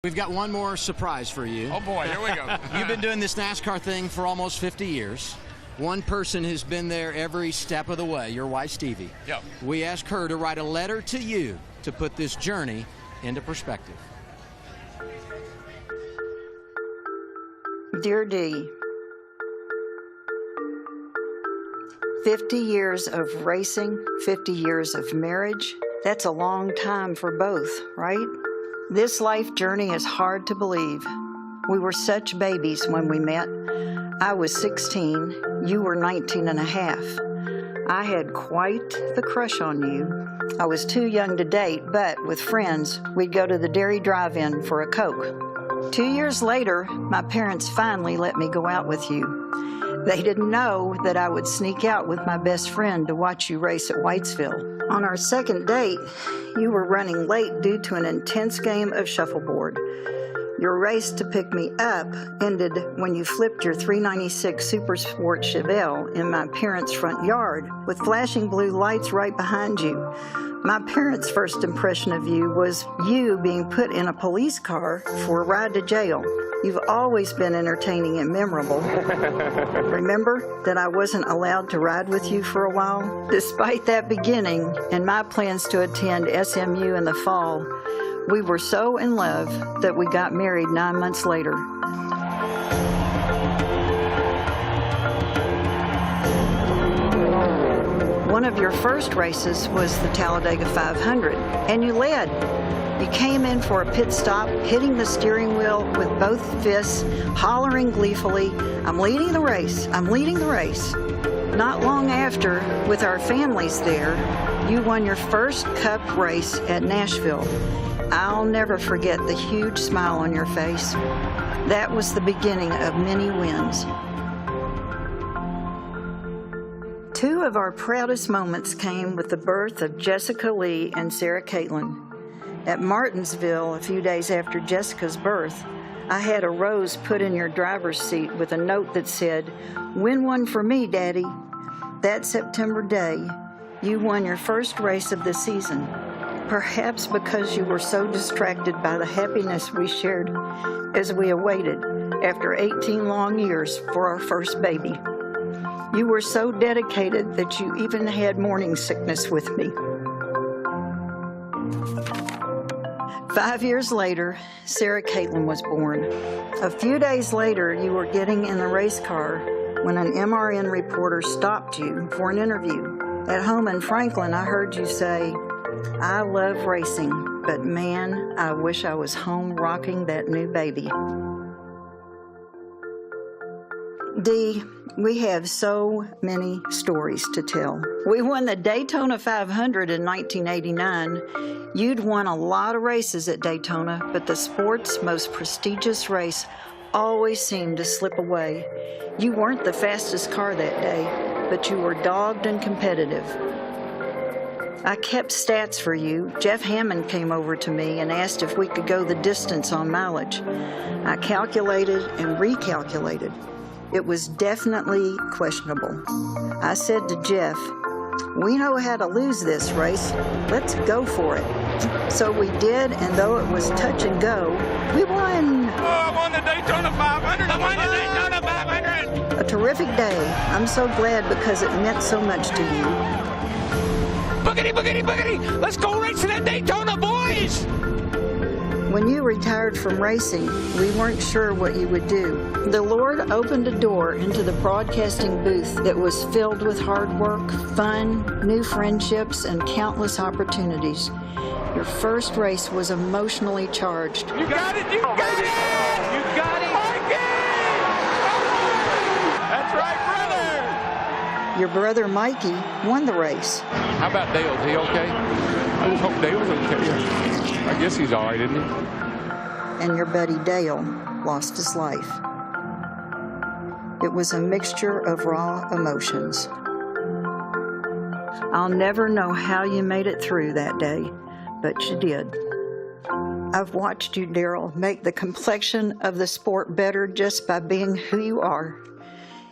We've got one more surprise for you. Oh, boy, here we go. You've been doing this NASCAR thing for almost 50 years. One person has been there every step of the way, your wife, Stevie. Yep. We asked her to write a letter to you to put this journey into perspective. Dear Dee, 50 years of racing, 50 years of marriage, that's a long time for both, right? This life journey is hard to believe. We were such babies when we met. I was 16, you were 19 and a half. I had quite the crush on you. I was too young to date, but with friends, we'd go to the dairy drive-in for a Coke. 2 years later, my parents finally let me go out with you. They didn't know that I would sneak out with my best friend to watch you race at Whitesville. On our second date, you were running late due to an intense game of shuffleboard. Your race to pick me up ended when you flipped your 396 Super Sport Chevelle in my parents' front yard with flashing blue lights right behind you. My parents' first impression of you was you being put in a police car for a ride to jail. You've always been entertaining and memorable. Remember that I wasn't allowed to ride with you for a while? Despite that beginning and my plans to attend SMU in the fall, we were so in love that we got married 9 months later. One of your first races was the Talladega 500, and you led. You came in for a pit stop, hitting the steering wheel with both fists, hollering gleefully, "I'm leading the race, I'm leading the race." Not long after, with our families there, you won your first Cup race at Nashville. I'll never forget the huge smile on your face. That was the beginning of many wins. Two of our proudest moments came with the birth of Jessica Lee and Sarah Caitlin. At Martinsville, a few days after Jessica's birth, I had a rose put in your driver's seat with a note that said, "Win one for me, Daddy." That September day, you won your first race of the season, perhaps because you were so distracted by the happiness we shared as we awaited, after 18 long years, for our first baby. You were so dedicated that you even had morning sickness with me. 5 years later, Sarah Caitlin was born. A few days later, you were getting in the race car when an MRN reporter stopped you for an interview. At home in Franklin, I heard you say, "I love racing, but man, I wish I was home rocking that new baby." Dee, we have so many stories to tell. We won the Daytona 500 in 1989. You'd won a lot of races at Daytona, but the sport's most prestigious race always seemed to slip away. You weren't the fastest car that day, but you were dogged and competitive. I kept stats for you. Jeff Hammond came over to me and asked if we could go the distance on mileage. I calculated and recalculated. It was definitely questionable. I said to Jeff, "We know how to lose this race. Let's go for it." So we did, and though it was touch and go, we won. Oh, I won the Daytona 500. I won the Daytona 500. A terrific day. I'm so glad because it meant so much to you. Boogity, boogity, boogity. Let's go racing at Daytona, boys. When you retired from racing, we weren't sure what you would do. The Lord opened a door into the broadcasting booth that was filled with hard work, fun, new friendships, and countless opportunities. Your first race was emotionally charged. You got it, you got it. You got it. That's right, brother. Your brother Mikey won the race. How about Dale? Is he okay? I just hope Dale's okay. I guess he's all right, isn't he? And your buddy Dale lost his life. It was a mixture of raw emotions. I'll never know how you made it through that day, but you did. I've watched you, Darrell, make the complexion of the sport better just by being who you are.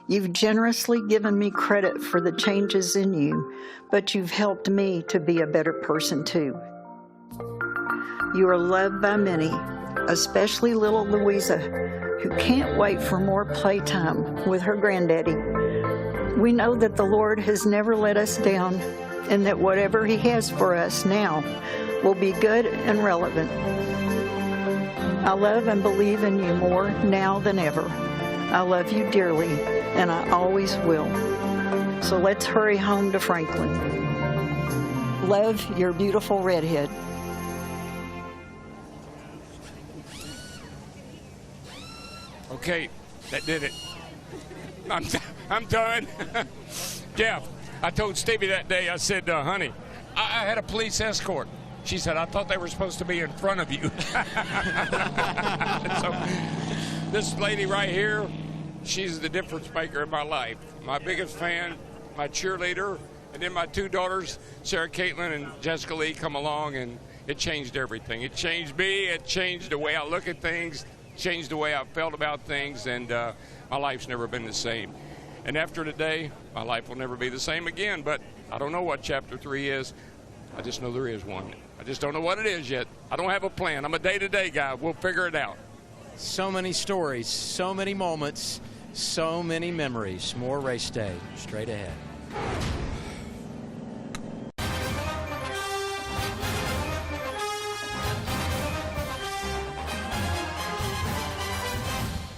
You've generously given me credit for the changes in you, but you've helped me to be a better person too. You are loved by many, especially little Louisa, who can't wait for more playtime with her granddaddy. We know that the Lord has never let us down, and that whatever He has for us now will be good and relevant. I love and believe in you more now than ever. I love you dearly, and I always will. So let's hurry home to Franklin. Love, your beautiful redhead. Okay, that did it. I'm done. Jeff, I told Stevie that day, I said, honey, I had a police escort. She said, I thought they were supposed to be in front of you. So this lady right here, she's the difference maker in my life. My biggest fan, my cheerleader, and then my two daughters, Sarah Caitlin and Jessica Lee, come along, and it changed everything. It changed me. It changed the way I look at things, changed the way I felt about things, and my life's never been the same. And after today, my life will never be the same again, but I don't know what chapter 3 is. I just know there is one. I just don't know what it is yet. I don't have a plan. I'm a day-to-day guy. We'll figure it out. So many stories, so many moments, so many memories. More race day straight ahead.